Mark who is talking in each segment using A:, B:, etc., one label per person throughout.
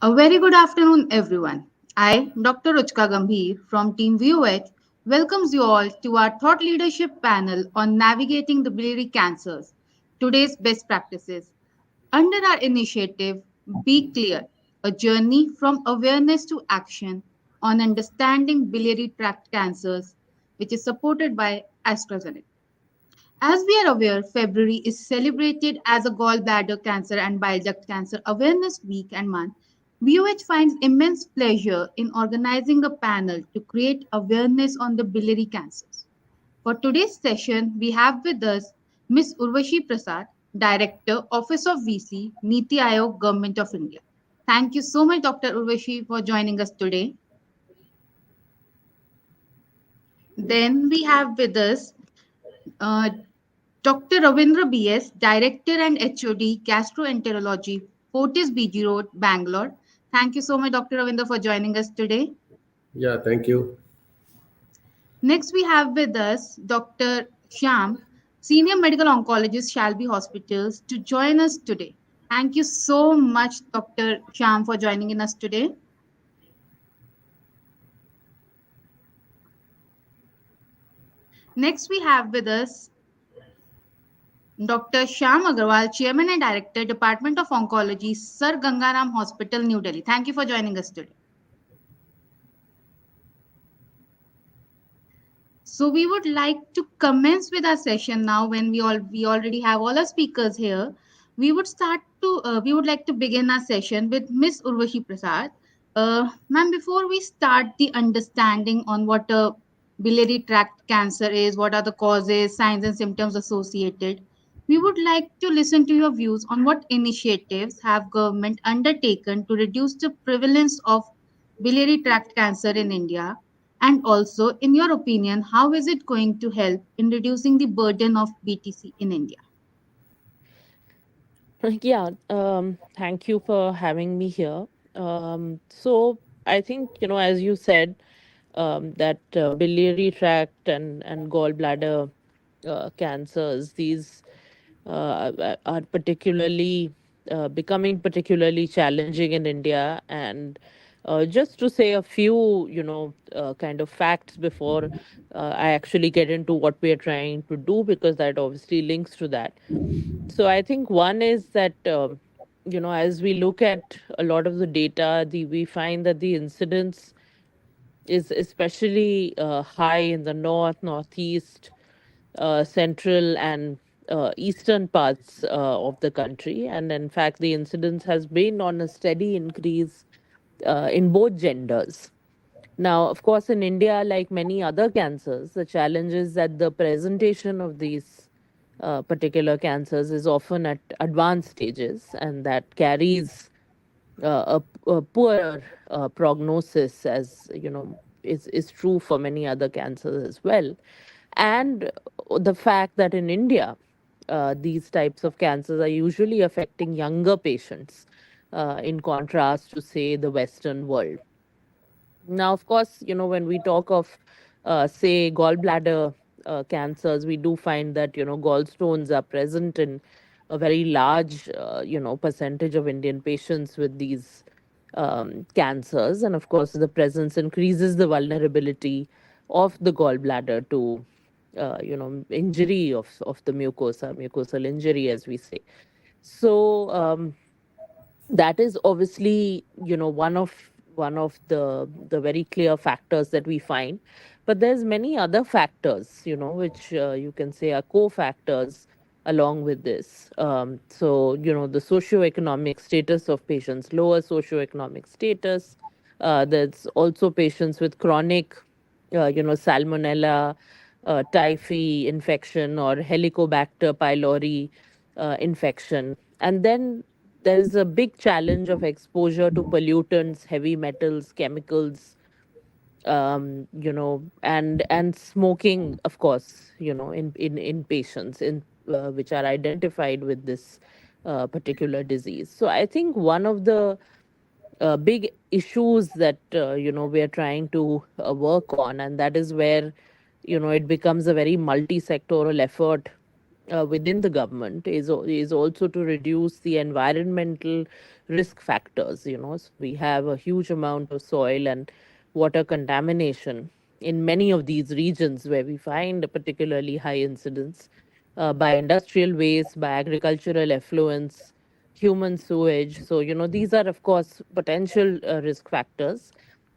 A: A very good afternoon, everyone. I, Dr. Ruchika Gambhir from Team VOH, welcomes you all to our thought leadership panel on navigating the biliary cancers, today's best practices. Under our initiative, Be Clear, a journey from awareness to action on understanding biliary tract cancers, which is supported by AstraZeneca. As we are aware, February is celebrated as a gallbladder cancer and bile duct cancer awareness week and month. VOH finds immense pleasure in organizing a panel to create awareness on the biliary cancers. For today's session, we have with us Ms. Urvashi Prasad, Director, Office of VC, NITI Aayog, Government of India. Thank you so much, Dr. Urvashi, for joining us today. Then we have with us uh, Dr. Ravindra BS, Director and HOD, Gastroenterology, Fortis BG Road, Bangalore. Thank you so much, Dr. Ravindra, for joining us today.
B: Yeah, thank you.
A: Next, we have with us Dr. Shyam, Senior Medical Oncologist, Shalby Hospitals, to join us today. Thank you so much, Dr. Shyam, for joining in us today. Next, we have with us Dr. Shyam Aggarwal, Chairman and Director, Department of Oncology, Sir Gangaram Hospital, New Delhi. Thank you for joining us today. So we would like to commence with our session now. When we already have all our speakers here, we would like to begin our session with Miss Urvashi Prasad. Ma'am, before we start the understanding on what a biliary tract cancer is, what are the causes, signs and symptoms associated, we would like to listen to your views on what initiatives have government undertaken to reduce the prevalence of biliary tract cancer in India, and also, in your opinion, how is it going to help in reducing the burden of BTC in India?
C: Yeah, thank you for having me here. So I think, as you said, that biliary tract and gallbladder cancers, these are particularly becoming particularly challenging in India. And just to say a few, kind of facts before I actually get into what we are trying to do, because that obviously links to that. So I think one is that, as we look at a lot of the data, we find that the incidence is especially high in the north, northeast, central, and eastern parts of the country. And in fact, the incidence has been on a steady increase in both genders. Now, of course, in India, like many other cancers, the challenge is that the presentation of these particular cancers is often at advanced stages, and that carries a poorer prognosis, as is true for many other cancers as well. And the fact that in India, these types of cancers are usually affecting younger patients, in contrast to, say, the Western world. Now, of course, when we talk of, say, gallbladder cancers, we do find that, gallstones are present in a very large, percentage of Indian patients with these cancers. And of course, the presence increases the vulnerability of the gallbladder to, injury of the mucosal injury, as we say. So, that is obviously, one of the very clear factors that we find. But there's many other factors, which you can say are co-factors along with this. So, the socioeconomic status of patients, lower socioeconomic status. There's also patients with chronic, salmonella typhi infection, or helicobacter pylori infection. And then there is a big challenge of exposure to pollutants, heavy metals, chemicals, and smoking, of course, in patients in which are identified with this particular disease. So I think one of the big issues that we are trying to work on, and that is where it becomes a very multi-sectoral effort within the government, is also to reduce the environmental risk factors. So we have a huge amount of soil and water contamination in many of these regions where we find a particularly high incidence by industrial waste, by agricultural effluents, human sewage. So, these are, of course, potential risk factors.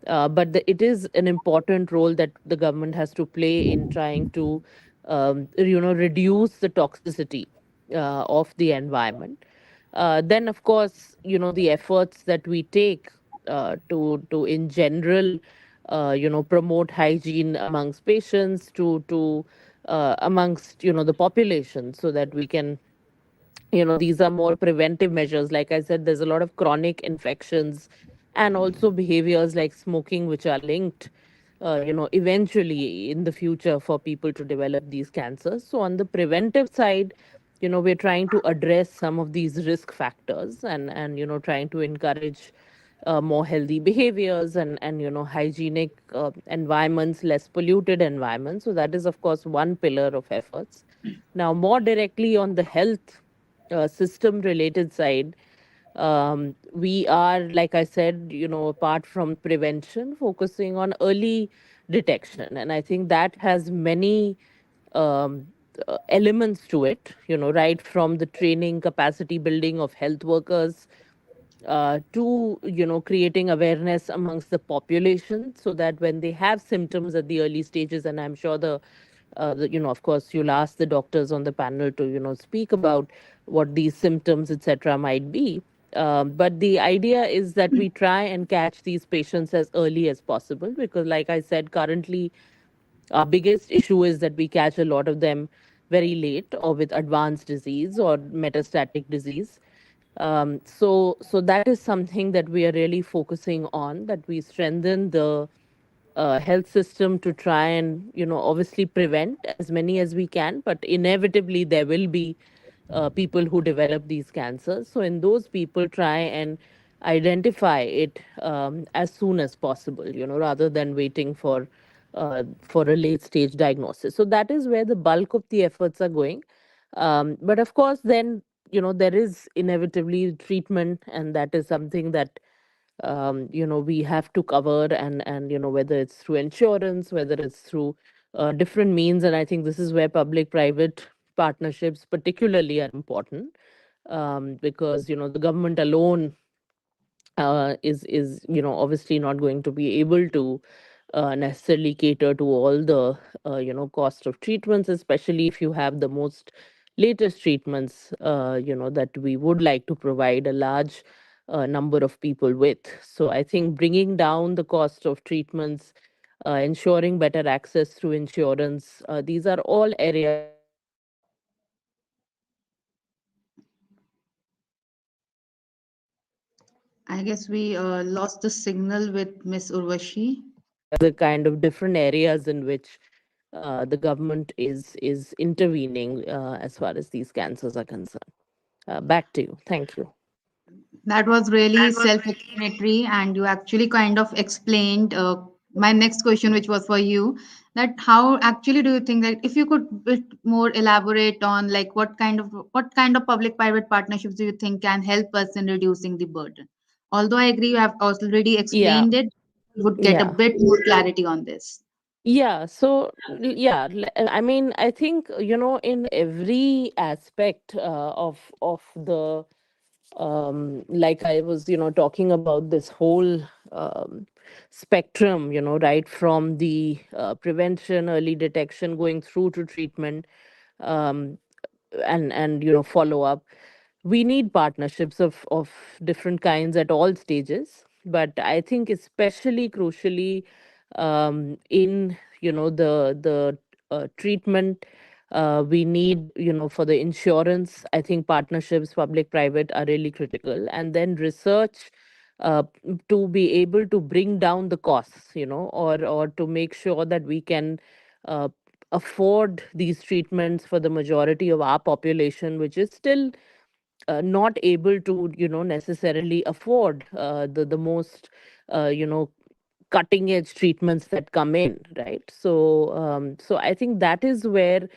C: But it is an important role that the government has to play in trying to, reduce the toxicity of the environment. Then, of course, the efforts that we take to in general, promote hygiene amongst patients, to amongst the population, so that we can, these are more preventive measures. Like I said, there's a lot of chronic infections and also behaviors like smoking which are linked, eventually in the future for people to develop these cancers. So on the preventive side, we're trying to address some of these risk factors, and trying to encourage more healthy behaviors, and hygienic environments, less polluted environments. So that is, of course, one pillar of efforts. Now, more directly on the health system related side, we are, like I said, apart from prevention, focusing on early detection. And I think that has many um, elements to it, right from the training, capacity building of health workers, to creating awareness amongst the population, so that when they have symptoms at the early stages, and I'm sure of course, you'll ask the doctors on the panel to speak about what these symptoms, etc., might be. But the idea is that we try and catch these patients as early as possible, because, like I said, currently our biggest issue is that we catch a lot of them very late, or with advanced disease or metastatic disease. So that is something that we are really focusing on, that we strengthen the health system to try and, obviously prevent as many as we can, but inevitably there will be people who develop these cancers. So in those people, try and identify it as soon as possible, rather than waiting for a late stage diagnosis. So that is where the bulk of the efforts are going. But of course, then, there is inevitably treatment, and that is something that we have to cover, and whether it's through insurance, whether it's through different means. And I think this is where public private partnerships particularly are important, because the government alone is obviously not going to be able to necessarily cater to all the cost of treatments, especially if you have the most latest treatments that we would like to provide a large number of people with. So I think bringing down the cost of treatments, ensuring better access through insurance, these are all areas that we need to focus on.
A: I guess we lost the signal with Miss Urvashi.
C: The kind of different areas in which the government is intervening as far as these cancers are concerned. Back to you. Thank you.
A: That was really self-explanatory, and you actually kind of explained my next question, which was for you. That how actually do you think that if you could bit more elaborate on like what kind of public-private partnerships do you think can help us in reducing the burden? Although I agree you have already
C: Yeah,
A: explained it, we would get a
C: yeah.
A: bit more clarity on this.
C: Yeah, so yeah, I mean, I think in every aspect of the like I was talking about this whole spectrum, right from the prevention, early detection, going through to treatment, um, and follow up. We need partnerships of different kinds at all stages, but I think especially crucially in the treatment, we need, for the insurance, I think partnerships public private are really critical, and then research, to be able to bring down the costs, or to make sure that we can uh, afford these treatments for the majority of our population, which is still not able to necessarily afford the most cutting edge treatments that come in, right? So I think that is where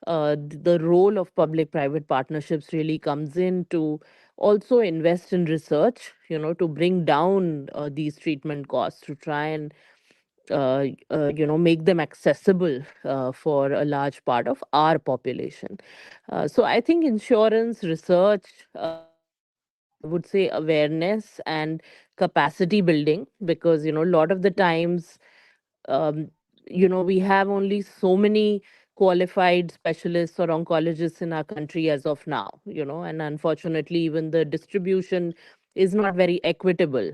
C: the role of public private partnerships really comes in, to also invest in research, to bring down these treatment costs, to try and make them accessible for a large part of our population. So I think insurance research, I would say awareness and capacity building, because a lot of the times, um, we have only so many qualified specialists or oncologists in our country as of now, and unfortunately, even the distribution is not very equitable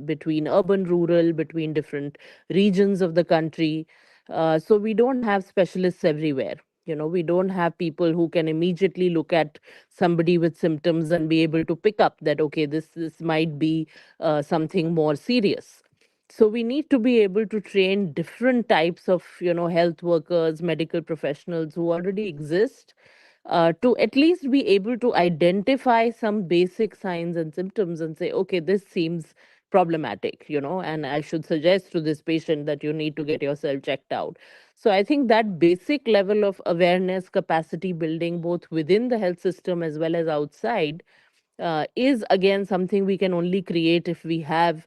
C: between urban, rural, between different regions of the country. So we don't have specialists everywhere. We don't have people who can immediately look at somebody with symptoms and be able to pick up that, okay, this might be something more serious. So we need to be able to train different types of health workers, medical professionals who already exist, to at least be able to identify some basic signs and symptoms and say, okay, this seems problematic, and I should suggest to this patient that you need to get yourself checked out. So I think that basic level of awareness, capacity building, both within the health system as well as outside, is again something we can only create if we have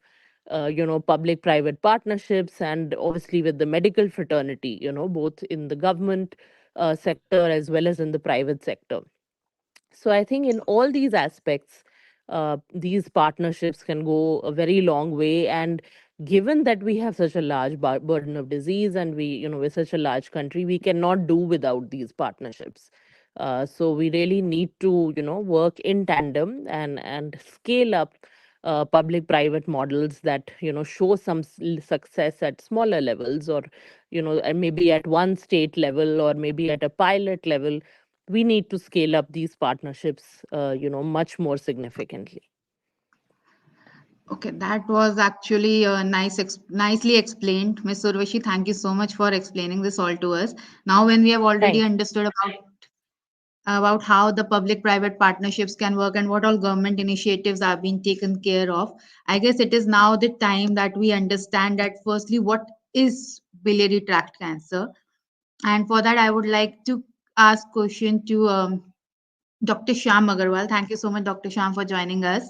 C: public private partnerships, and obviously with the medical fraternity, both in the government sector as well as in the private sector. So I think in all these aspects, these partnerships can go a very long way. And given that we have such a large burden of disease, and we're such a large country, we cannot do without these partnerships. So we really need to, work in tandem and scale up public-private models that, show some success at smaller levels, or, and maybe at one state level, or maybe at a pilot level. We need to scale up these partnerships, much more significantly.
A: Okay, that was actually nicely explained, Ms. Urvashi. Thank you so much for explaining this all to us. Now, when we have already
C: Thank you.
A: understood about how the public-private partnerships can work and what all government initiatives are being taken care of, I guess it is now the time that we understand that firstly, what is biliary tract cancer, and for that, I would like to ask question to Dr. Shyam Aggarwal. Thank you so much, Dr. Shyam, for joining us.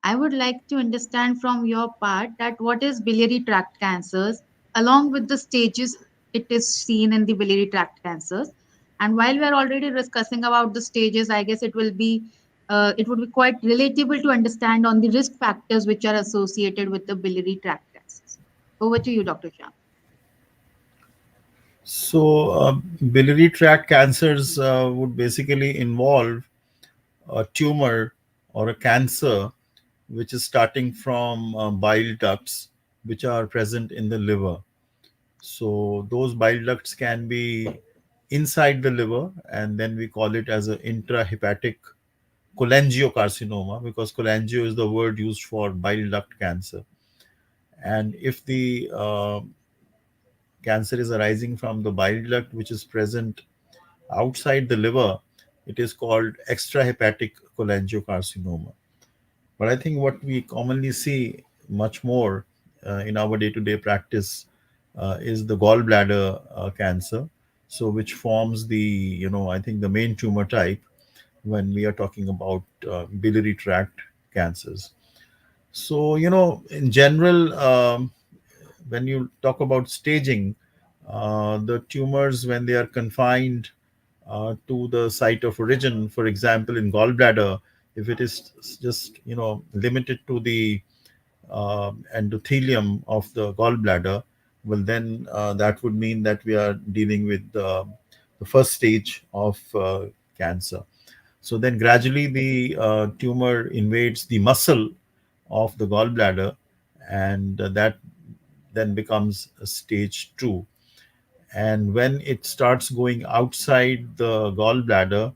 A: I would like to understand from your part that what is biliary tract cancers, along with the stages it is seen in the biliary tract cancers. And while we are already discussing about the stages, I guess it would be quite relatable to understand on the risk factors which are associated with the biliary tract cancers. Over to you, Dr. Shah.
B: So, biliary tract cancers would basically involve a tumor or a cancer which is starting from bile ducts which are present in the liver. So, those bile ducts can be inside the liver, and then we call it as an intrahepatic cholangiocarcinoma, because cholangio is the word used for bile duct cancer. And if the cancer is arising from the bile duct which is present outside the liver, it is called extrahepatic cholangiocarcinoma. But I think what we commonly see much more in our day-to-day practice is the gallbladder cancer. So, which forms the, I think the main tumor type when we are talking about biliary tract cancers. So, in general, when you talk about staging, the tumors, when they are confined to the site of origin, for example, in gallbladder, if it is just limited to the endothelium of the gallbladder, well, then that would mean that we are dealing with the first stage of cancer. So then gradually the tumor invades the muscle of the gallbladder, and that then becomes a stage 2. And when it starts going outside the gallbladder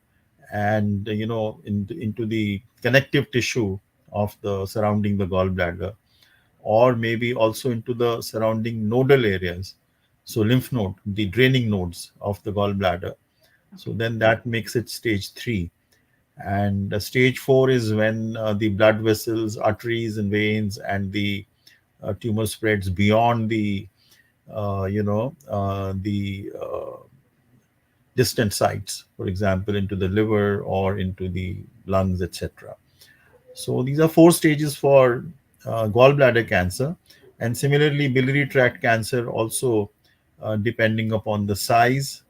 B: and into the connective tissue of the surrounding the gallbladder, or maybe also into the surrounding nodal areas, so lymph node, the draining nodes of the gallbladder, so
A: Okay.
B: then that makes it stage 3. And stage 4 is when the blood vessels, arteries and veins, and the tumor spreads beyond the distant sites, for example, into the liver or into the lungs, etc. So these are four stages for gallbladder cancer, and similarly, biliary tract cancer also, depending upon the size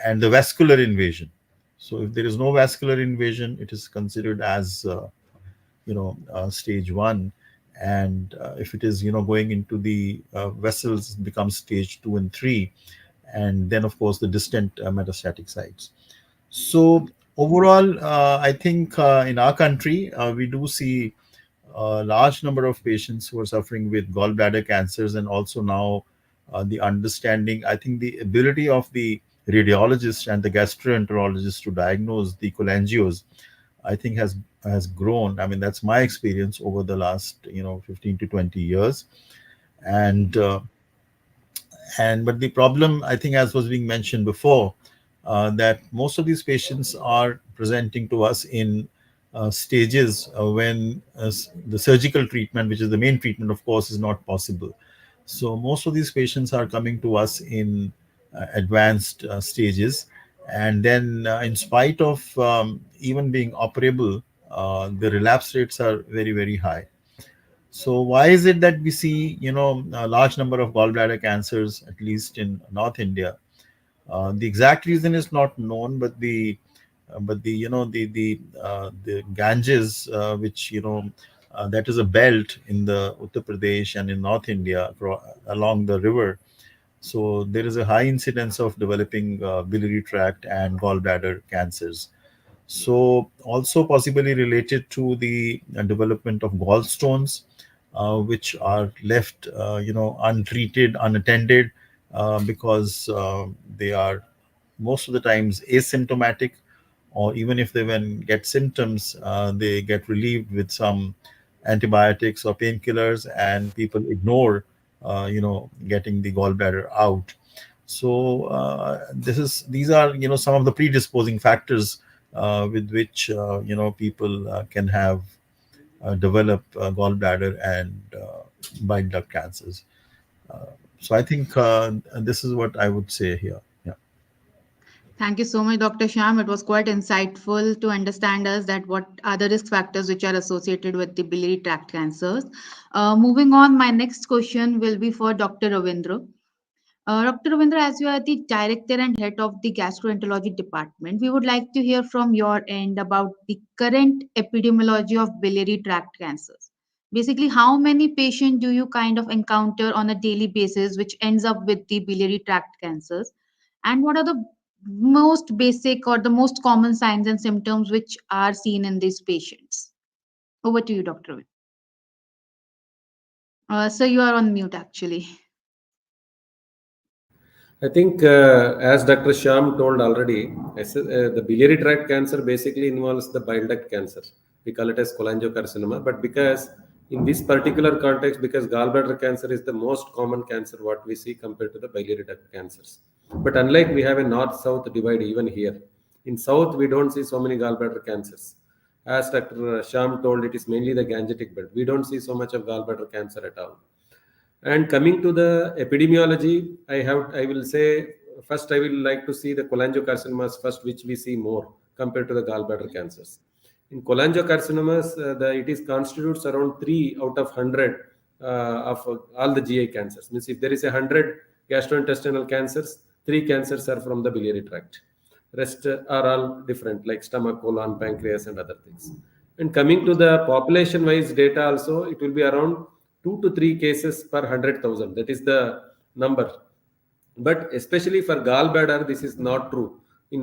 B: and the vascular invasion. So if there is no vascular invasion, it is considered as stage one, and if it is going into the vessels, it becomes stage two and three, and then of course the distant metastatic sites. So overall, I think in our country, we do see a large number of patients who are suffering with gallbladder cancers, and also now the understanding, I think the ability of the radiologist and the gastroenterologist to diagnose the cholangios, I think has grown. I mean, that's my experience over the last 15 to 20 years. And but the problem, I think, as was being mentioned before, that most of these patients are presenting to us in stages when the surgical treatment, which is the main treatment, of course, is not possible. So most of these patients are coming to us in advanced stages, and then in spite of even being operable, the relapse rates are very, very high. So why is it that we see, a large number of gallbladder cancers, at least in North India? The exact reason is not known, but the Ganges, which that is a belt in the Uttar Pradesh and in North India along the river. So there is a high incidence of developing biliary tract and gallbladder cancers. So also possibly related to the development of gallstones, which are left, untreated, unattended, because they are most of the times asymptomatic, or even if they when get symptoms, they get relieved with some antibiotics or painkillers, and people ignore, getting the gallbladder out. So these are some of the predisposing factors with which people can have develop gallbladder and bile duct cancers. Uh, so I think this is what I would say here. Yeah.
A: Thank you so much, Dr. Shyam. It was quite insightful to understand us that what are the risk factors which are associated with the biliary tract cancers. Moving on, my next question will be for Dr. Ravindra. Dr. Ravindra, as you are the director and head of the gastroenterology department, we would like to hear from your end about the current epidemiology of biliary tract cancers. Basically, how many patients do you kind of encounter on a daily basis which ends up with the biliary tract cancers? And what are the most basic or the most common signs and symptoms which are seen in these patients? Over to you, Dr. Ravindra. So you are on mute actually.
D: I think, as Dr. Shyam told already, the biliary tract cancer basically involves the bile duct cancer. We call it as cholangiocarcinoma. But because in this particular context, because gallbladder cancer is the most common cancer what we see compared to the biliary duct cancers. But unlike we have a north-south divide even here, in south we don't see so many gallbladder cancers. As Dr. Shyam told, it is mainly the gangetic belt. We don't see so much of gallbladder cancer at all. And coming to the epidemiology, I will say first I will like to see the cholangiocarcinomas first, which we see more compared to the gallbladder cancers. In cholangiocarcinomas, it is constitutes around 3 out of 100 of all the GI cancers. Means if there is 100 gastrointestinal cancers, 3 cancers are from the biliary tract. Rest are all different, like stomach, colon, pancreas, and other things. And coming to the population-wise data, also it will be around 2 to 3 cases per 100,000. That is the number. But especially for gallbladder, this is not true.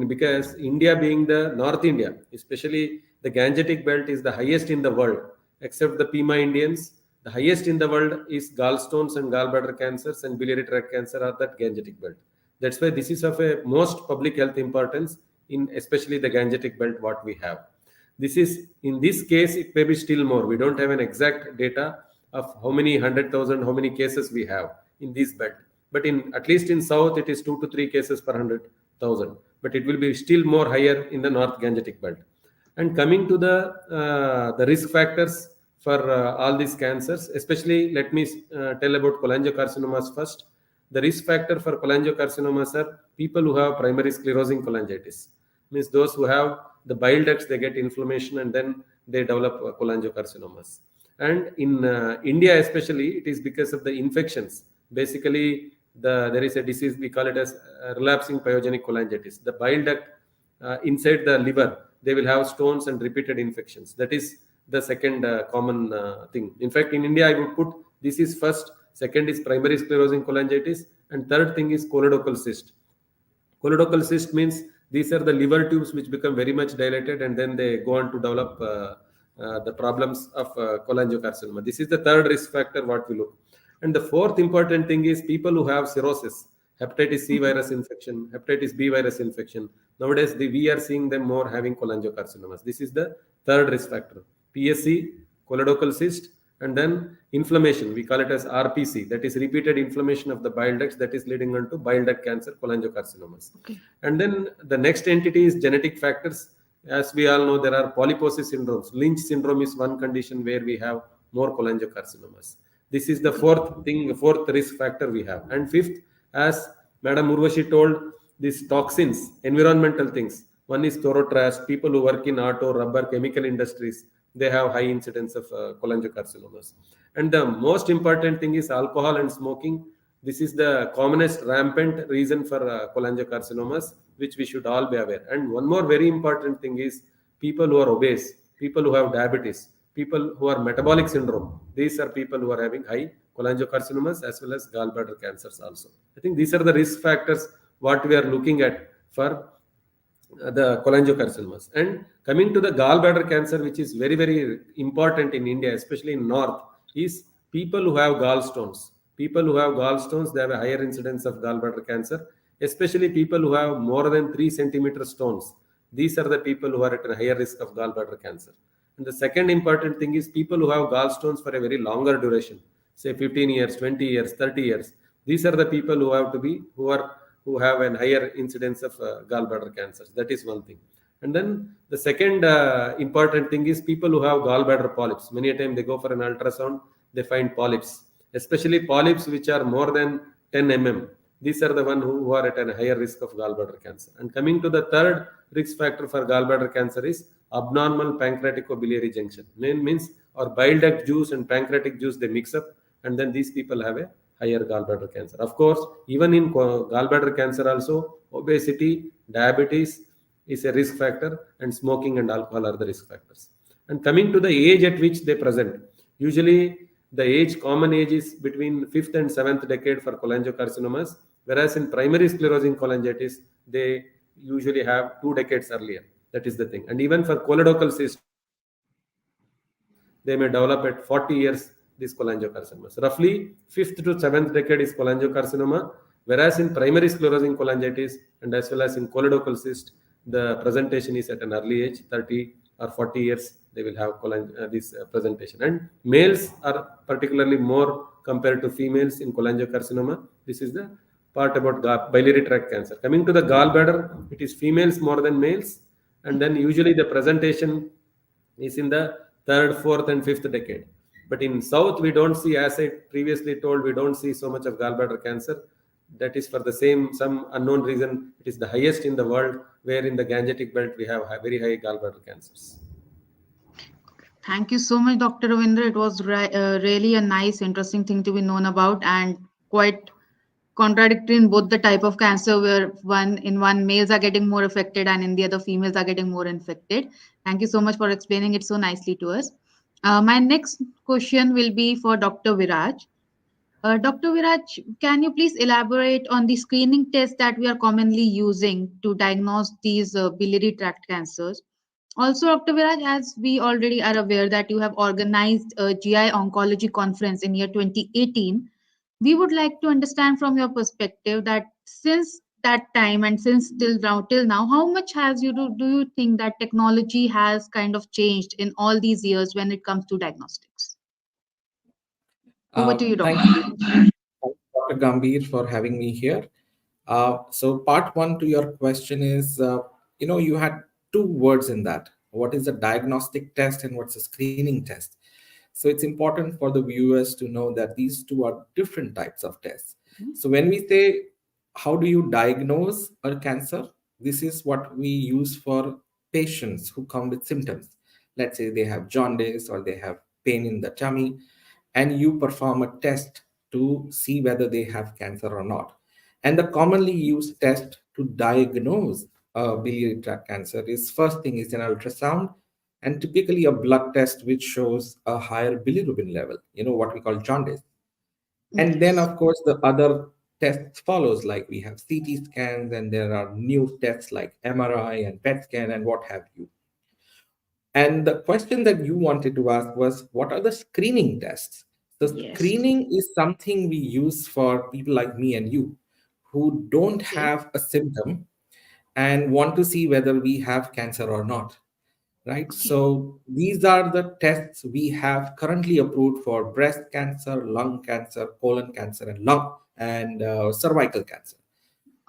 D: Because India being the North India, especially the Gangetic belt is the highest in the world, except the Pima Indians. The highest in the world is gallstones and gallbladder cancers and biliary tract cancer are that Gangetic belt. That's why this is of a most public health importance in especially the Gangetic belt what we have. This is in this case it may be still more. We don't have an exact data of how many 100,000, how many cases we have in this belt. But in at least in south it is 2 to 3 cases per 100,000. But it will be still more higher in the North Gangetic belt. And coming to the risk factors for all these cancers, especially let me tell about cholangiocarcinomas first. The risk factor for cholangiocarcinomas are people who have primary sclerosing cholangitis. Means those who have the bile ducts, they get inflammation and then they develop cholangiocarcinomas. And in India especially, it is because of the infections. Basically, there is a disease, we call it as relapsing pyogenic cholangitis. The bile duct inside the liver, they will have stones and repeated infections. That is the second common thing. In fact, in India, I would put this is first, second is primary sclerosing cholangitis, and third thing is choledochal cyst. Choledochal cyst means these are the liver tubes which become very much dilated, and then they go on to develop the problems of cholangiocarcinoma. This is the third risk factor what we look. And the fourth important thing is people who have cirrhosis, hepatitis C virus infection, hepatitis B virus infection. Nowadays, we are seeing them more having cholangiocarcinomas. This is the third risk factor. PSC, choledochal cyst, and then inflammation. We call it as RPC, that is repeated inflammation of the bile ducts, that is leading on to bile duct cancer, cholangiocarcinomas.
A: Okay.
D: And then the next entity is genetic factors. As we all know, there are polyposis syndromes. Lynch syndrome is one condition where we have more cholangiocarcinomas. This is the fourth risk factor we have. And fifth, as Madam Urvashi told, these toxins, environmental things. One is thoratrash, people who work in auto, rubber, chemical industries, they have high incidence of cholangiocarcinomas. And the most important thing is alcohol and smoking. This is the commonest rampant reason for cholangiocarcinomas, which we should all be aware. And one more very important thing is people who are obese, people who have diabetes, people who are metabolic syndrome. These are people who are having high cholangiocarcinomas as well as gallbladder cancers also. I think these are the risk factors what we are looking at for the cholangiocarcinomas. And coming to the gallbladder cancer, which is very, very important in India, especially in North, is people who have gallstones. People who have gallstones, they have a higher incidence of gallbladder cancer, especially people who have more than 3 centimeter stones. These are the people who are at a higher risk of gallbladder cancer. And the second important thing is people who have gallstones for a very longer duration, say 15 years, 20 years, 30 years. These are the people who have to be, who have a higher incidence of gallbladder cancers. That is one thing. And then the second important thing is people who have gallbladder polyps. Many a time they go for an ultrasound, they find polyps, especially polyps which are more than 10 mm. These are the ones who are at a higher risk of gallbladder cancer. And coming to the third risk factor for gallbladder cancer is abnormal pancreaticobiliary junction. Means our bile duct juice and pancreatic juice, they mix up, and then these people have a higher gallbladder cancer. Of course, even in gallbladder cancer also, obesity, diabetes is a risk factor, and smoking and alcohol are the risk factors. And coming to the age at which they present, usually the common age is between 5th and 7th decade for cholangiocarcinomas, whereas in primary sclerosing cholangitis, they usually have 2 decades earlier. That is the thing. And even for choledochal cyst, they may develop at 40 years these cholangiocarcinomas. Roughly 5th to 7th decade is cholangiocarcinoma, whereas in primary sclerosing cholangitis and as well as in choledochal cyst, the presentation is at an early age, 30 or 40 years, they will have this presentation. And males are particularly more compared to females in cholangiocarcinoma. This is the part about biliary tract cancer. Coming to the gallbladder, it is females more than males, and then usually the presentation is in the 3rd, 4th, and 5th decade. But in South, we don't see, as I previously told, we don't see so much of gallbladder cancer. That is for the some unknown reason. It is the highest in the world, where in the Gangetic belt we have very high gallbladder cancers.
A: Thank you so much, Dr. Ravindra. It was really a nice, interesting thing to be known about, and quite contradictory in both the type of cancer, where in one males are getting more affected and in the other females are getting more infected. Thank you so much for explaining it so nicely to us. My next question will be for Dr. Viraj. Dr. Viraj, can you please elaborate on the screening test that we are commonly using to diagnose these biliary tract cancers? Also, Dr. Viraj, as we already are aware that you have organized a GI Oncology conference in year 2018, we would like to understand from your perspective that since that time and since till now, how much do you think that technology has kind of changed in all these years when it comes to diagnostics? Over to you, Dr.
E: Thank you, Dr. Gambhir, for having me here. So part one to your question is, you had two words in that. What is a diagnostic test and what's a screening test? So it's important for the viewers to know that these two are different types of tests.
A: Mm-hmm.
E: So when we say, how do you diagnose a cancer? This is what we use for patients who come with symptoms. let's say they have jaundice or they have pain in the tummy, and you perform a test to see whether they have cancer or not. And the commonly used test to diagnose biliary tract cancer is, first thing is an ultrasound, and typically a blood test which shows a higher bilirubin level, what we call jaundice. And then,
A: Yes.
E: of course, the other tests follows, like we have CT scans, and there are new tests like MRI and PET scan and what have you. And the question that you wanted to ask was, what are the screening tests? The
A: Yes.
E: screening is something we use for people like me and you who don't
A: Okay.
E: have a symptom and want to see whether we have cancer or not, right?
A: Okay.
E: So these are the tests we have currently approved for breast cancer, lung cancer, colon cancer, and lung and cervical cancer.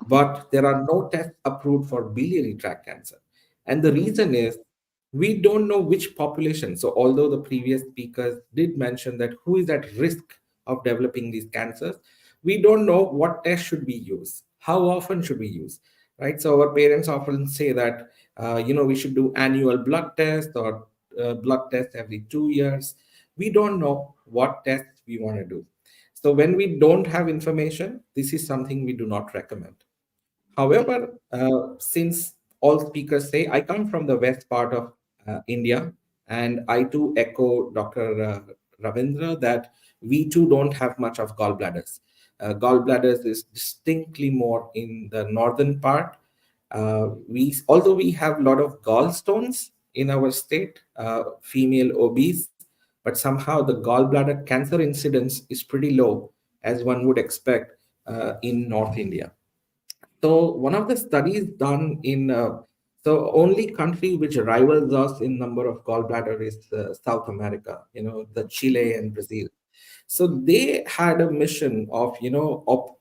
A: Okay.
E: But there are no tests approved for biliary tract cancer. And the
A: Okay.
E: reason is we don't know which population. So although the previous speakers did mention that who is at risk of developing these cancers, we don't know what test should we use, how often should we use, right? So our parents often say that we should do annual blood test or blood test every 2 years. We don't know what tests we want to do. So when we don't have information, this is something we do not recommend.
A: Okay.
E: However, since all speakers say, I come from the west part of India, and I too echo Dr. Ravindra that we too don't have much of gallbladders. Gallbladders is distinctly more in the northern part. Although we have a lot of gallstones in our state, female obese, but somehow the gallbladder cancer incidence is pretty low, as one would expect in North India. So one of the studies done in so only country which rivals us in number of gallbladder is South America, the Chile and Brazil. So they had a mission of,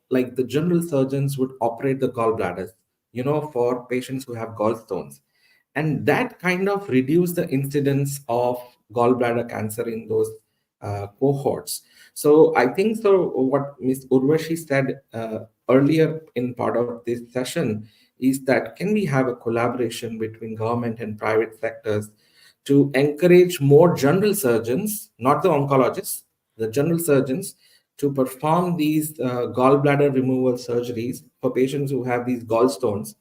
E: like the general surgeons would operate the gallbladders, for patients who have gallstones. And that kind of reduced the incidence of gallbladder cancer in those cohorts. So I think so. What Ms. Urvashi said earlier in part of this session is that can we have a collaboration between government and private sectors to encourage more general surgeons, not the oncologists, the general surgeons, to perform these gallbladder removal surgeries for patients who have these gallstones,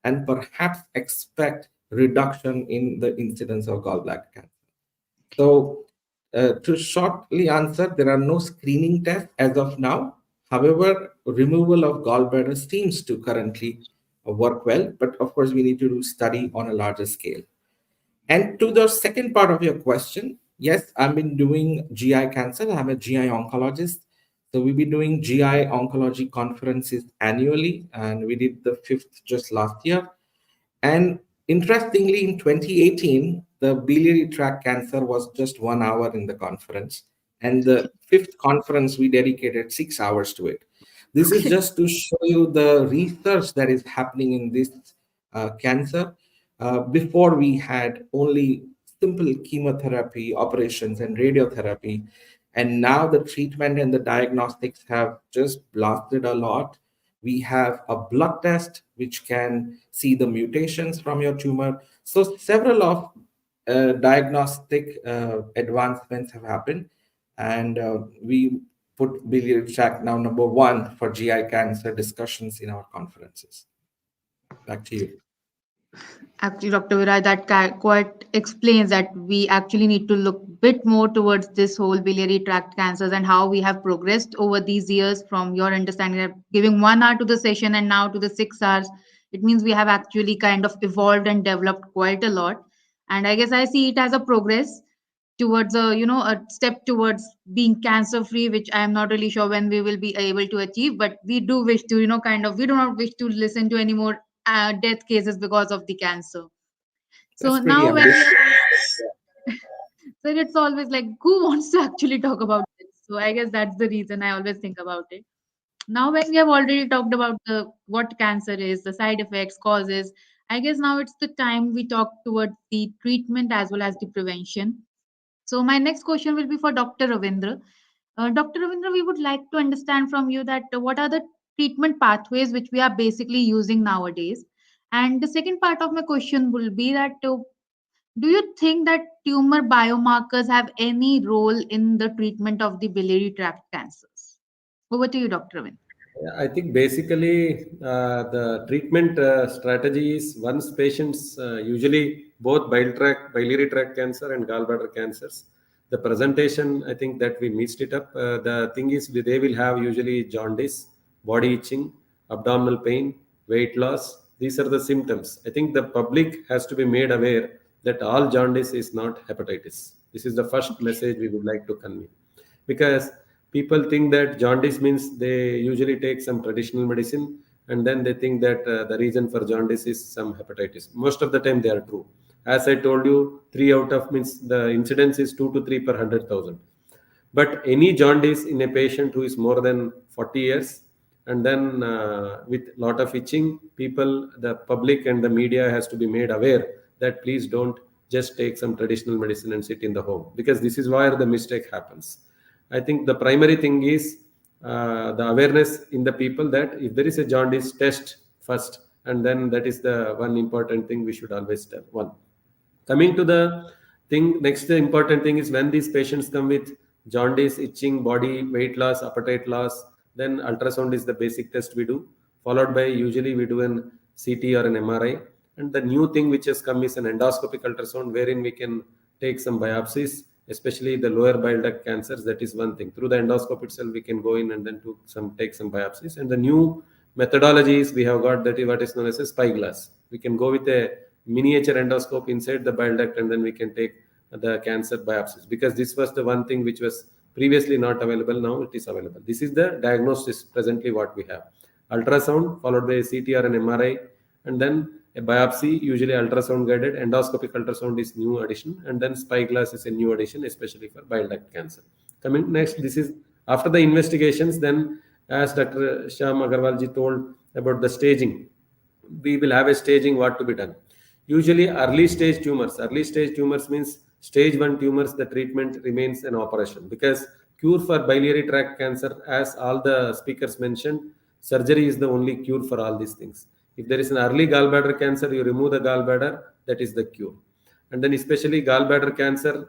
E: and perhaps expect reduction in the incidence of gallbladder cancer. So, to shortly answer, there are no screening tests as of now. However, removal of gallbladder seems to currently work well, but of course, we need to do study on a larger scale. And to the second part of your question, yes, I've been doing GI cancer. I'm a GI oncologist. So we've been doing GI oncology conferences annually, and we did the fifth just last year. And interestingly, in 2018, the biliary tract cancer was just 1 hour in the conference. And the fifth conference, we dedicated 6 hours to it. This is
A: Okay.
E: just to show you the research that is happening in this cancer. Before we had only simple chemotherapy, operations, and radiotherapy. And now the treatment and the diagnostics have just blasted a lot. We have a blood test which can see the mutations from your tumor. So several of diagnostic advancements have happened, and we put biliary tract now number one for GI cancer discussions in our conferences. Back to you.
A: Actually, Dr. Viraj, that quite explains that we actually need to look bit more towards this whole biliary tract cancers and how we have progressed over these years from your understanding that giving 1 hour to the session and now to the 6 hours. It means we have actually kind of evolved and developed quite a lot. And I guess I see it as a progress towards a step towards being cancer free, which I am not really sure when we will be able to achieve, but we do wish to kind of we do not wish to listen to any more death cases because of the cancer. So
E: That's pretty
A: now when we
E: ambitious.
A: are so it's always like who wants to actually talk about this, so I guess that's the reason I always think about it. Now when we have already talked about the what cancer is, the side effects, causes, I guess now it's the time we talk towards the treatment as well as the prevention. So my next question will be for Dr. Ravindra. Dr. Ravindra, we would like to understand from you that what are the treatment pathways which we are basically using nowadays? And the second part of my question will be that Do you think that tumor biomarkers have any role in the treatment of the biliary tract cancers? Over to you, Dr. Ravindra.
D: Yeah, I think basically the treatment strategy is once patients, usually both biliary tract cancer and gallbladder cancers, the presentation, I think that we mixed it up. The thing is, they will have usually jaundice, body itching, abdominal pain, weight loss. These are the symptoms. I think the public has to be made aware that all jaundice is not hepatitis. This is the first
A: Okay.
D: message we would like to convey, because people think that jaundice means they usually take some traditional medicine, and then they think that the reason for jaundice is some hepatitis. Most of the time they are true. As I told you, 3 out of means the incidence is 2 to 3 per 100,000. But any jaundice in a patient who is more than 40 years, and then with lot of itching, people, the public and the media has to be made aware that please don't just take some traditional medicine and sit in the home, because this is where the mistake happens. I think the primary thing is the awareness in the people that if there is a jaundice, test first, and then that is the one important thing we should always tell. One. Coming to the thing, next the important thing is when these patients come with jaundice, itching, body, weight loss, appetite loss, then ultrasound is the basic test we do, followed by usually we do an CT or an MRI. And the new thing which has come is an endoscopic ultrasound, wherein we can take some biopsies, especially the lower bile duct cancers. That is one thing. Through the endoscope itself, we can go in and then take some biopsies. And the new methodologies we have got, that is what is known as a spyglass. We can go with a miniature endoscope inside the bile duct, and then we can take the cancer biopsies, because this was the one thing which was previously not available. Now it is available. This is the diagnosis presently what we have: ultrasound followed by a CT or an MRI, and then a biopsy, usually ultrasound guided. Endoscopic ultrasound is new addition, and then spyglass is a new addition, especially for bile duct cancer. Coming next, this is after the investigations. Then, as Dr. Shyam Aggarwal ji told about the staging, we will have a staging what to be done. Usually early stage tumors means stage 1 tumors, the treatment remains an operation, because cure for biliary tract cancer, as all the speakers mentioned, surgery is the only cure for all these things. If there is an early gallbladder cancer, you remove the gallbladder, that is the cure. And then especially gallbladder cancer,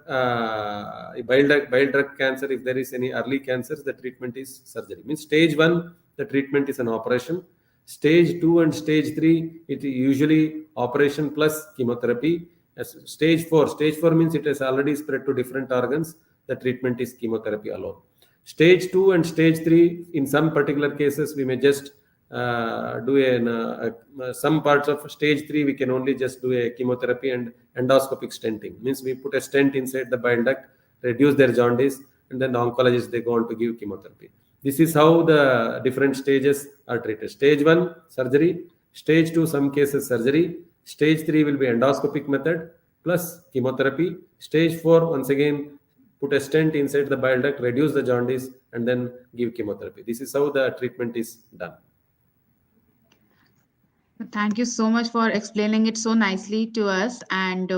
D: bile duct cancer, if there is any early cancers, the treatment is surgery. Means stage 1, the treatment is an operation. Stage 2 and stage 3, it usually operation plus chemotherapy. As stage 4 means it has already spread to different organs, the treatment is chemotherapy alone. Stage 2 and stage 3, in some particular cases we may just do some parts of stage 3 we can only just do a chemotherapy and endoscopic stenting. Means we put a stent inside the bile duct, reduce their jaundice, and then the oncologist, they go on to give chemotherapy. This is how the different stages are treated. Stage 1 surgery, stage 2 some cases surgery, stage 3 will be endoscopic method plus chemotherapy, stage 4 once again put a stent inside the bile duct, reduce the jaundice, and then give chemotherapy. This is how the treatment is done.
A: Thank you so much for explaining it so nicely to us. And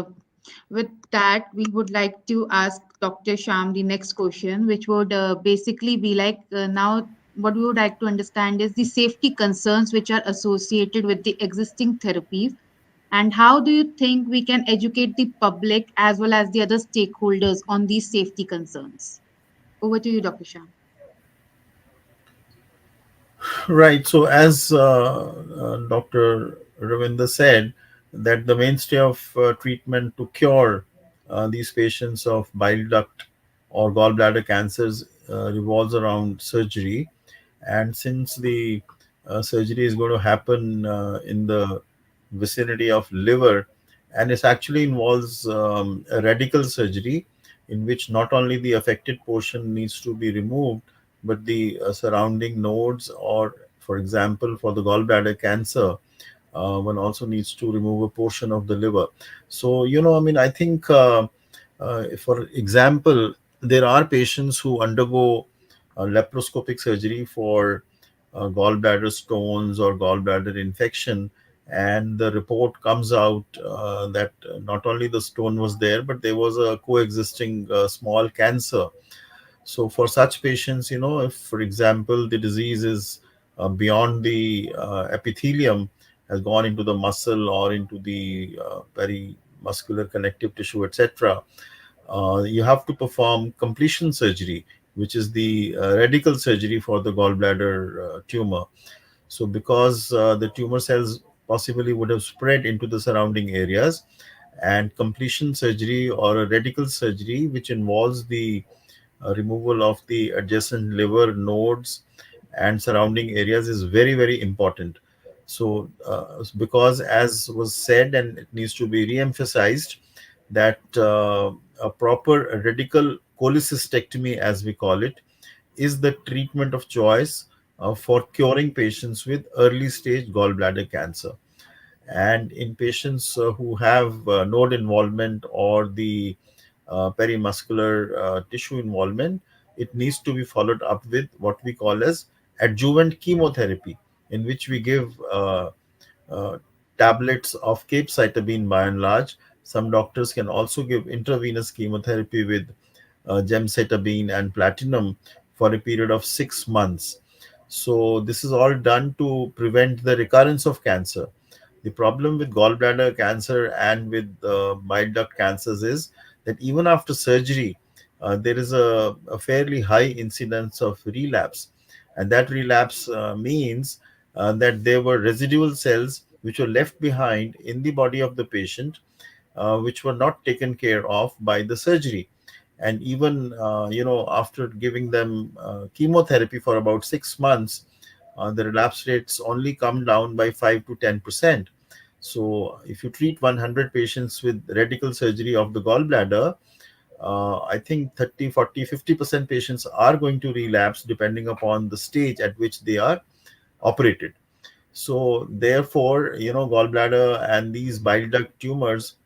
A: with that, we would like to ask Dr. Sham the next question, which would basically be like now, what we would like to understand is the safety concerns which are associated with the existing therapies. And how do you think we can educate the public as well as the other stakeholders on these safety concerns? Over to you, Dr. Sham.
B: Right. So, as Dr. Ravindra said, that the mainstay of treatment to cure these patients of bile duct or gallbladder cancers revolves around surgery. And since the surgery is going to happen in the vicinity of liver, and it actually involves a radical surgery in which not only the affected portion needs to be removed, but the surrounding nodes, or for example, for the gallbladder cancer, one also needs to remove a portion of the liver. So, I mean, I think, for example, there are patients who undergo laparoscopic surgery for gallbladder stones or gallbladder infection, and the report comes out that not only the stone was there, but there was a coexisting small cancer. So for such patients, if, for example, the disease is beyond the epithelium, has gone into the muscle or into the muscular connective tissue, etc., you have to perform completion surgery, which is the radical surgery for the gallbladder tumor. So, because the tumor cells possibly would have spread into the surrounding areas, and completion surgery or a radical surgery, which involves the removal of the adjacent liver nodes and surrounding areas, is very, very important. So, because as was said, and it needs to be re-emphasized, that a proper radical cholecystectomy, as we call it, is the treatment of choice for curing patients with early stage gallbladder cancer. And in patients who have node involvement or the perimuscular tissue involvement, it needs to be followed up with what we call as adjuvant chemotherapy, in which we give uh, tablets of capecitabine by and large. Some doctors can also give intravenous chemotherapy with gemcitabine and platinum for a period of 6 months. So, this is all done to prevent the recurrence of cancer. The problem with gallbladder cancer and with bile duct cancers is that even after surgery, there is a fairly high incidence of relapse. And that relapse means that there were residual cells which were left behind in the body of the patient, which were not taken care of by the surgery. And even after giving them chemotherapy for about 6 months, the relapse rates only come down by 5 to 10%. So if you treat 100 patients with radical surgery of the gallbladder, I think 30, 40, 50% patients are going to relapse depending upon the stage at which they are operated. So therefore, gallbladder and these bile duct tumors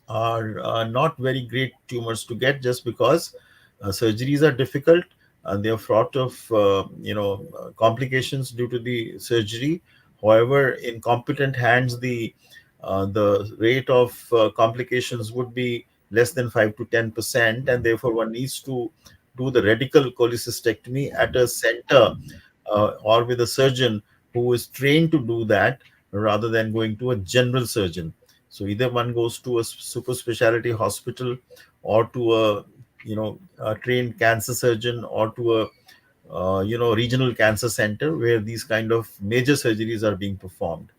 B: are not very great tumors to get, just because surgeries are difficult and they are fraught of complications due to the surgery. However, in competent hands, the rate of complications would be less than 5 to 10%, and therefore one needs to do the radical cholecystectomy at a center or with a surgeon who is trained to do that, rather than going to a general surgeon. So either one goes to a super specialty hospital, or to a trained cancer surgeon, or to a regional cancer center where these kind of major surgeries are being performed.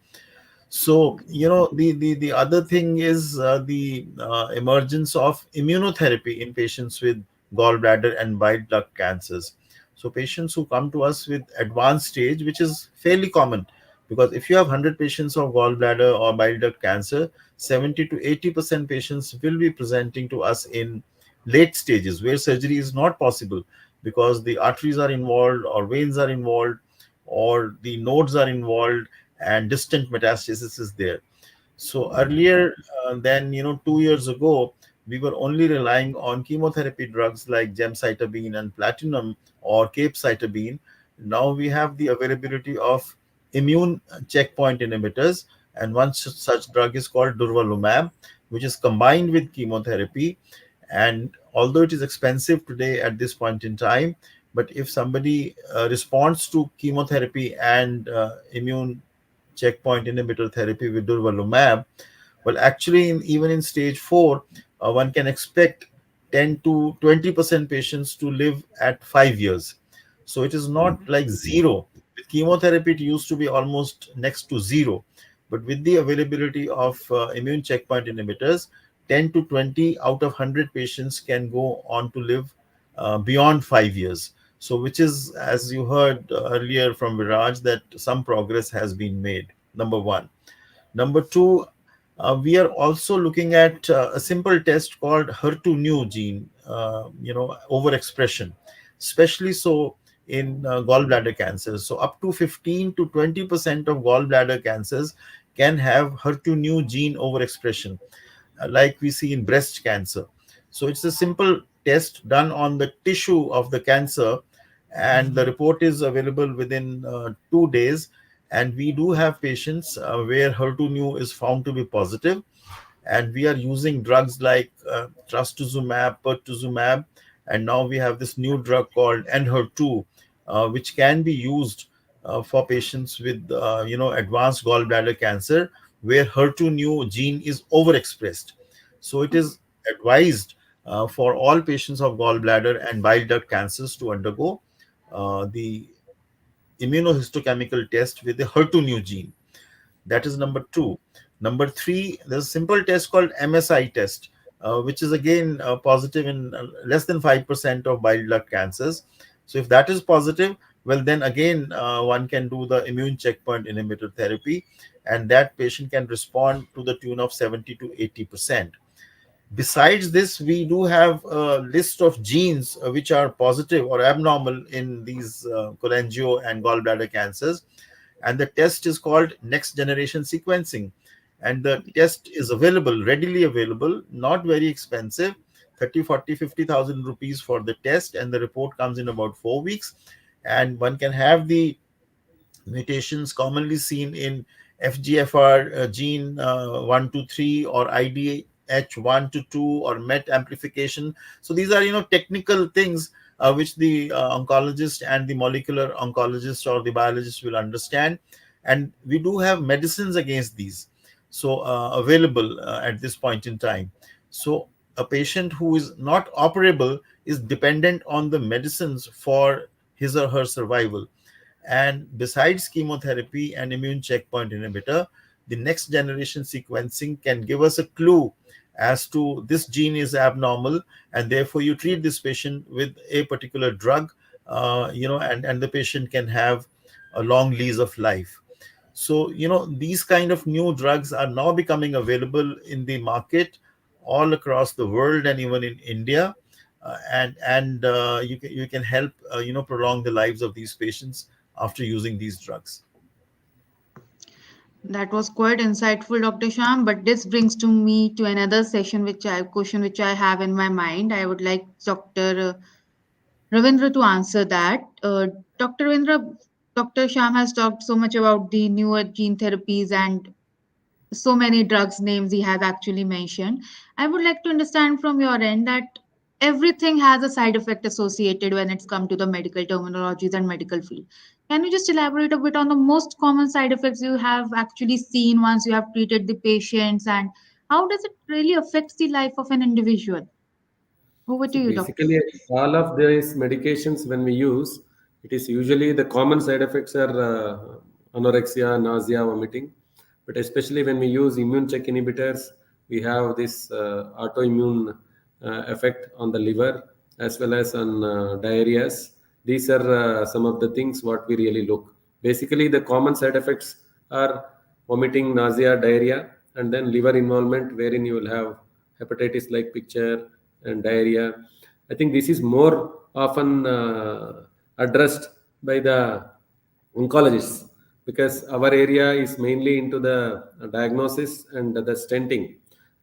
B: So, the other thing is the emergence of immunotherapy in patients with gallbladder and bile duct cancers. So, patients who come to us with advanced stage, which is fairly common, because if you have 100 patients of gallbladder or bile duct cancer, 70 to 80% patients will be presenting to us in late stages where surgery is not possible, because the arteries are involved, or veins are involved, or the nodes are involved, and distant metastasis is there. So earlier than 2 years ago, we were only relying on chemotherapy drugs like gemcitabine and platinum or capecitabine. Now we have the availability of immune checkpoint inhibitors, and one such drug is called durvalumab, which is combined with chemotherapy. And although it is expensive today at this point in time, but if somebody responds to chemotherapy and immune checkpoint inhibitor therapy with durvalumab, well, actually, even in stage 4, one can expect 10 to 20% patients to live at 5 years. So it is not like zero. With chemotherapy, it used to be almost next to zero. But with the availability of immune checkpoint inhibitors, 10 to 20 out of 100 patients can go on to live beyond 5 years. So, which is, as you heard earlier from Viraj, that some progress has been made. Number one. Number two, we are also looking at a simple test called HER2 gene, overexpression, especially so in gallbladder cancers. So up to 15 to 20% of gallbladder cancers can have HER2 gene overexpression, like we see in breast cancer. So it's a simple test done on the tissue of the cancer, and the report is available within 2 days. And we do have patients where HER2 is found to be positive, and we are using drugs like trastuzumab, pertuzumab, and now we have this new drug called Enhertu, which can be used for patients with advanced gallbladder cancer, where HER2 gene is overexpressed. So it is advised for all patients of gallbladder and bile duct cancers to undergo the immunohistochemical test with the HER2 gene. That is number two. Number three, there's a simple test called MSI test, which is again positive in less than 5% of bile duct cancers. So if that is positive, well, then again, one can do the immune checkpoint inhibitor therapy, and that patient can respond to the tune of 70 to 80%. Besides this, we do have a list of genes which are positive or abnormal in these cholangio and gallbladder cancers, and the test is called next generation sequencing, and the test is available, readily available, not very expensive, 30, 40, 50,000 rupees for the test, and the report comes in about 4 weeks, and one can have the mutations commonly seen in FGFR gene 1 to 3 or IDH 1 to 2 or MET amplification. So these are, technical things which the oncologist and the molecular oncologist or the biologist will understand. And we do have medicines against these. So available at this point in time. So a patient who is not operable is dependent on the medicines for his or her survival. And besides chemotherapy and immune checkpoint inhibitor, the next generation sequencing can give us a clue as to this gene is abnormal, and therefore you treat this patient with a particular drug, and the patient can have a long lease of life. So, these kind of new drugs are now becoming available in the market all across the world and even in India. And you can help prolong the lives of these patients after using these drugs.
A: That was quite insightful, Dr. Sham. But this brings to me to another question which I have in my mind. I would like Dr. Ravindra to answer that. Dr. Ravindra, Dr. Sham has talked so much about the newer gene therapies and so many drugs names he has actually mentioned. I would like to understand from your end that everything has a side effect associated when it's come to the medical terminologies and medical field. Can you just elaborate a bit on the most common side effects you have actually seen once you have treated the patients, and how does it really affect the life of an individual? Over to
D: So
A: you, doctor.
D: basically, all of these medications, when we use, it is usually the common side effects are anorexia, nausea, vomiting. But especially when we use immune check inhibitors, we have this autoimmune effect on the liver as well as on diarrheas. These are some of the things what we really look. Basically, the common side effects are vomiting, nausea, diarrhea, and then liver involvement, wherein you will have hepatitis like picture and diarrhea. I think this is more often addressed by the oncologists because our area is mainly into the diagnosis and the stenting.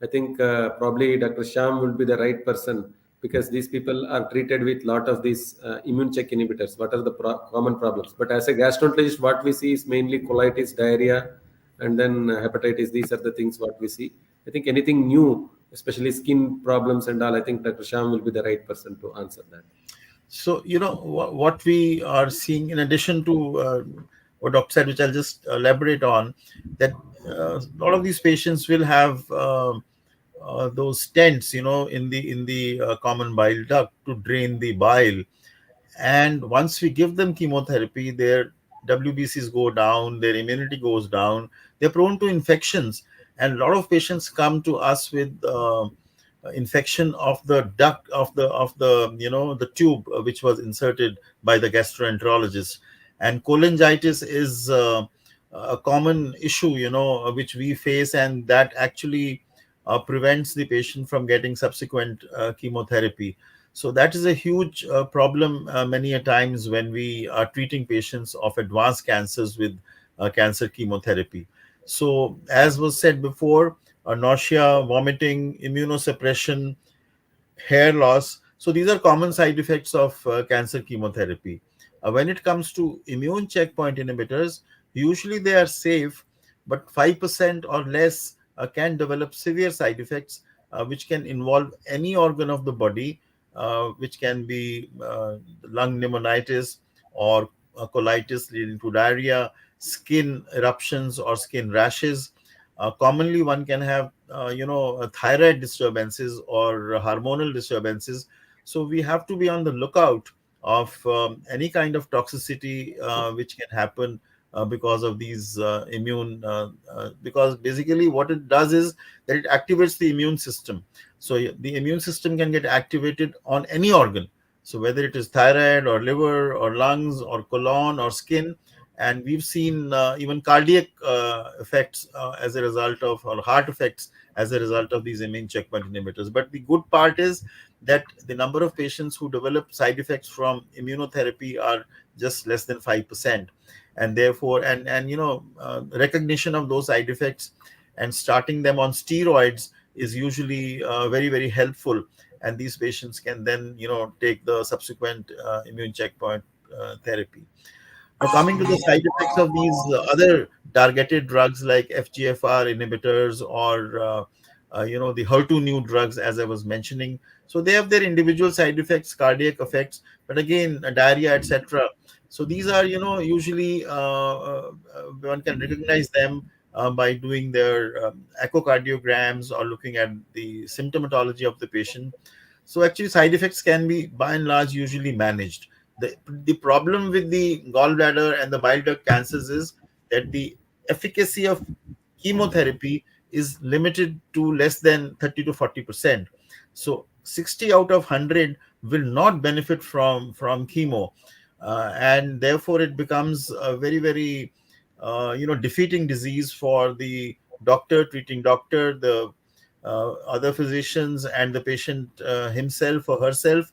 D: I think probably Dr. Sham will be the right person because these people are treated with lot of these immune check inhibitors. What are the common problems? But as a gastroenterologist, what we see is mainly colitis, diarrhea, and then hepatitis. These are the things what we see. I think anything new, especially skin problems and all, I think Dr. Sham will be the right person to answer that.
B: So, what we are seeing in addition to what doctor said, which I'll just elaborate on, that a lot of these patients will have those stents, in the common bile duct to drain the bile. And once we give them chemotherapy, their WBCs go down, their immunity goes down, they're prone to infections. And a lot of patients come to us with infection of the duct of the the tube which was inserted by the gastroenterologist. And cholangitis is a common issue, which we face, and that actually prevents the patient from getting subsequent chemotherapy. So that is a huge problem many a times when we are treating patients of advanced cancers with cancer chemotherapy. So as was said before, nausea, vomiting, immunosuppression, hair loss. So these are common side effects of cancer chemotherapy. When it comes to immune checkpoint inhibitors, usually they are safe, but 5% or less can develop severe side effects, which can involve any organ of the body, which can be lung pneumonitis or colitis leading to diarrhea, skin eruptions or skin rashes, Commonly, one can have thyroid disturbances or hormonal disturbances. So we have to be on the lookout of any kind of toxicity which can happen because of these immune. Because basically, what it does is that it activates the immune system. So the immune system can get activated on any organ. So whether it is thyroid or liver or lungs or colon or skin, and we've seen even cardiac effects as a result of, or heart effects as a result of these immune checkpoint inhibitors. But the good part is that the number of patients who develop side effects from immunotherapy are just less than 5%. And therefore, recognition of those side effects and starting them on steroids is usually very, very helpful. And these patients can then take the subsequent immune checkpoint therapy. Now, coming to the side effects of these other targeted drugs like FGFR inhibitors or the HER2 new drugs, as I was mentioning, so they have their individual side effects, cardiac effects, but again, diarrhea, etc. So these are usually one can recognize them by doing their echocardiograms or looking at the symptomatology of the patient. So actually, side effects can be by and large usually managed. The problem with the gallbladder and the bile duct cancers is that the efficacy of chemotherapy is limited to less than 30 to 40%. So 60 out of 100 will not benefit from chemo, and therefore it becomes a very, very defeating disease for the treating doctor, the other physicians, and the patient himself or herself,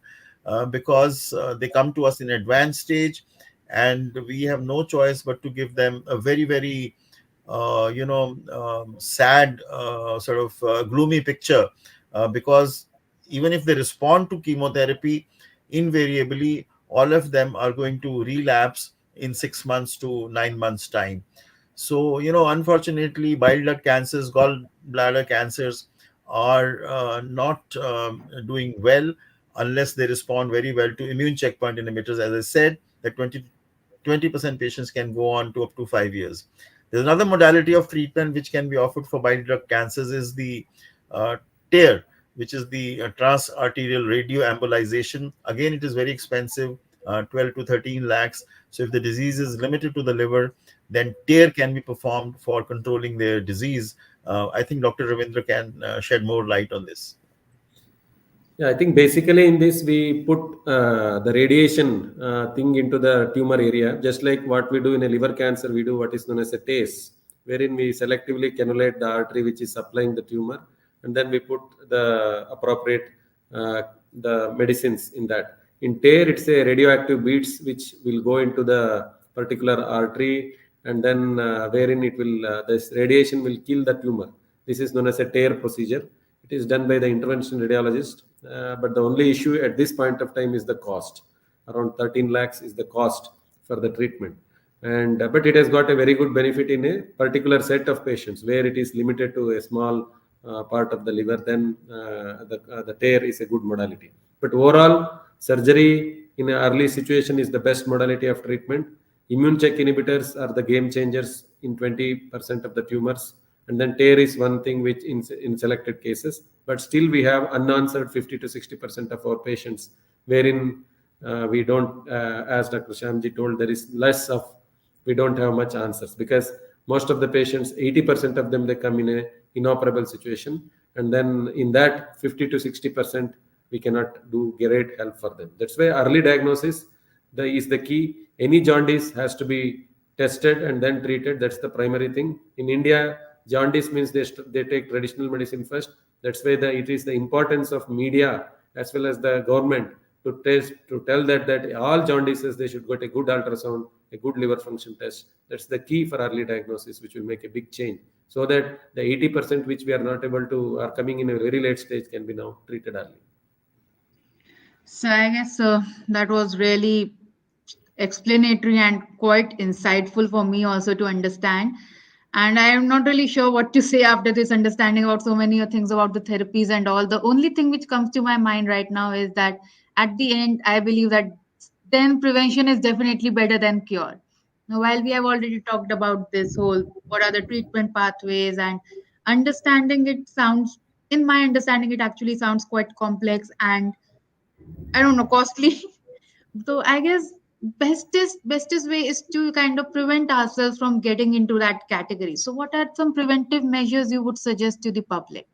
B: because they come to us in advanced stage, and we have no choice but to give them a very, very sad, sort of gloomy picture, because even if they respond to chemotherapy, invariably all of them are going to relapse in 6 months to 9 months time. So unfortunately, bile duct cancers, gallbladder cancers are not doing well unless they respond very well to immune checkpoint inhibitors. As I said, that 20% patients can go on to up to 5 years. There's another modality of treatment which can be offered for bile duct cancers is the uh, TARE, which is the transarterial radioembolization. Again, it is very expensive, 12 to 13 lakhs. So if the disease is limited to the liver, then TARE can be performed for controlling their disease. I think Dr. Ravindra can shed more light on this.
D: Yeah, I think basically in this we put the radiation thing into the tumor area, just like what we do in a liver cancer. We do what is known as a TACE, wherein we selectively cannulate the artery which is supplying the tumor, and then we put the appropriate the medicines in that. In TARE, it's a radioactive beads which will go into the particular artery, and then wherein it will this radiation will kill the tumor. This is known as a TARE procedure. It is done by the intervention radiologist, but the only issue at this point of time is the cost. Around 13 lakhs is the cost for the treatment, and but it has got a very good benefit in a particular set of patients where it is limited to a small part of the liver. Then the tear is a good modality. But overall, surgery in an early situation is the best modality of treatment. Immune check inhibitors are the game changers in 20% of the tumors, and then tear is one thing which in selected cases, but still we have unanswered 50 to 60% of our patients wherein we don't as Dr. Shyamji told, there is less of, we don't have much answers, because most of the patients, 80% of them, they come in a inoperable situation, and then in that 50 to 60% we cannot do great help for them. That's why early diagnosis is the key. Any jaundice has to be tested and then treated. That's the primary thing. In India, jaundice means they take traditional medicine first. That's why it is the importance of media as well as the government to test, to tell that all jaundices, they should get a good ultrasound, a good liver function test. That's the key for early diagnosis, which will make a big change, so that the 80% which we are not able to, are coming in a very late stage, can be now treated early.
A: So I guess that was really explanatory and quite insightful for me also to understand. And I am not really sure what to say after this understanding about so many things about the therapies and all. The only thing which comes to my mind right now is that at the end, I believe that then prevention is definitely better than cure. Now, while we have already talked about this whole, what are the treatment pathways and understanding it sounds, in my understanding, it actually sounds quite complex and I don't know, costly. So I guess bestest way is to kind of prevent ourselves from getting into that category. So what are some preventive measures you would suggest to the public?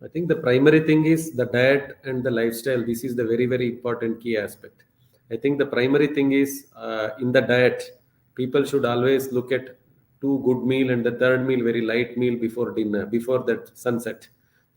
D: I think the primary thing is the diet and the lifestyle. This is the very, very important key aspect. I think the primary thing is in the diet, people should always look at two good meal and the third meal, very light meal before dinner, before that sunset.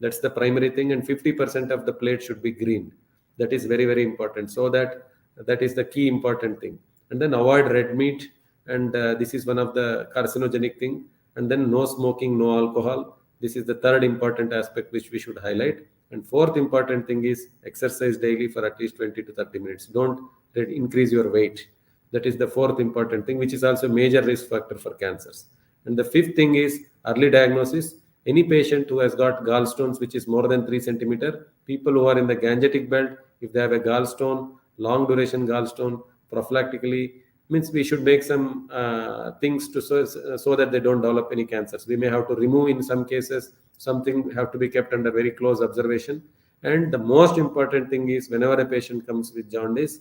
D: That's the primary thing. And 50% of the plate should be green. That is very, very important. So that is the key important thing. And then avoid red meat. And this is one of the carcinogenic thing. And then no smoking, no alcohol. This is the third important aspect which we should highlight. And fourth important thing is exercise daily for at least 20 to 30 minutes. Don't increase your weight. That is the fourth important thing, which is also a major risk factor for cancers. And the fifth thing is early diagnosis. Any patient who has got gallstones, which is more than 3 centimeter, people who are in the gangetic belt, if they have a gallstone, long duration gallstone, prophylactically, means we should make some things to so that they don't develop any cancers. We may have to remove in some cases, something have to be kept under very close observation. And the most important thing is whenever a patient comes with jaundice,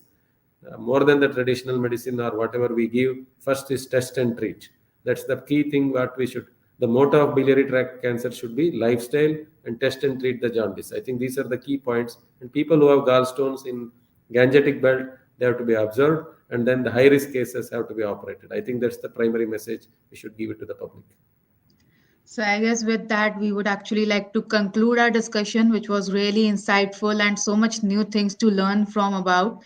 D: more than the traditional medicine or whatever we give, first is test and treat. That's the key thing what we should, the motto of biliary tract cancer should be lifestyle and test and treat the jaundice. I think these are the key points. And people who have gallstones in gangetic belt, they have to be observed, and then the high risk cases have to be operated. I think that's the primary message we should give it to the public.
A: So I guess with that, we would actually like to conclude our discussion, which was really insightful and so much new things to learn from about.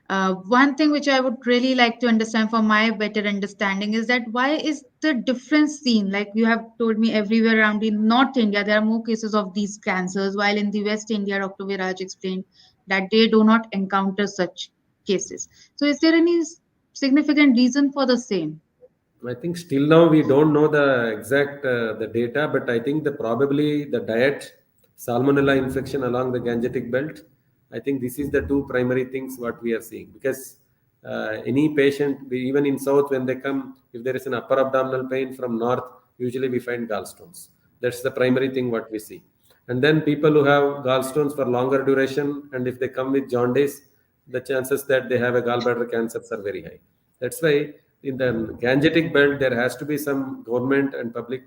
A: One thing which I would really like to understand for my better understanding is that why is the difference seen? Like you have told me everywhere around in North India, there are more cases of these cancers, while in the West India, Dr. Viraj explained that they do not encounter such cases. So is there any significant reason for the same?
D: I think still now we don't know the exact the data, but I think the probably the diet, salmonella infection along the gangetic belt. I think this is the two primary things what we are seeing, because any patient, even in south when they come, if there is an upper abdominal pain from north, usually we find gallstones. That's the primary thing what we see. And then people who have gallstones for longer duration, and if they come with jaundice, the chances that they have a gallbladder cancers are very high. That's why in the gangetic belt there has to be some government and public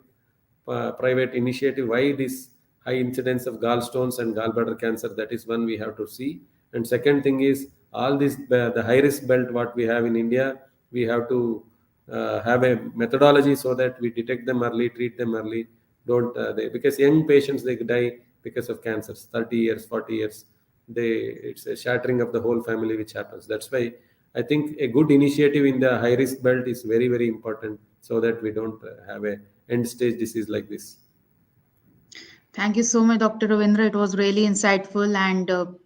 D: private initiative why this high incidence of gallstones and gallbladder cancer. That is one we have to see. And second thing is all this the high risk belt what we have in India, we have to have a methodology so that we detect them early, treat them early. Don't because young patients they die because of cancers 30 years 40 years, they it's a shattering of the whole family which happens. That's why I think a good initiative in the high risk belt is very, very important so that we don't have a end stage disease like this.
A: Thank you so much, Dr. Ravindra. It was really insightful and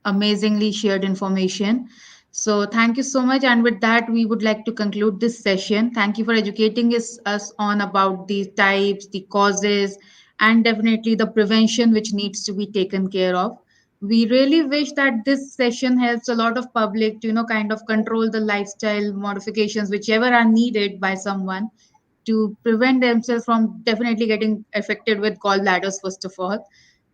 A: amazingly shared information. So, thank you so much. And with that, we would like to conclude this session. Thank you for educating us on about the types, the causes, and definitely the prevention which needs to be taken care of. We really wish that this session helps a lot of public to, kind of control the lifestyle modifications, whichever are needed by someone to prevent themselves from definitely getting affected with gallbladders first of all,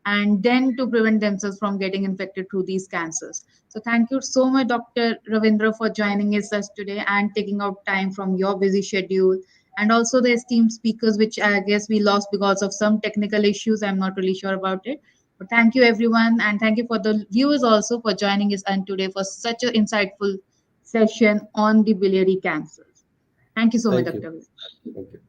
A: and then to prevent themselves from getting infected through these cancers. So thank you so much, Dr. Ravindra, for joining us today and taking out time from your busy schedule, and also the esteemed speakers which I guess we lost because of some technical issues. I'm not really sure about it, but thank you everyone, and thank you for the viewers also for joining us on today for such an insightful session on the biliary cancers. Thank you so much,
D: Thank you.
A: Dr.
D: Thank you.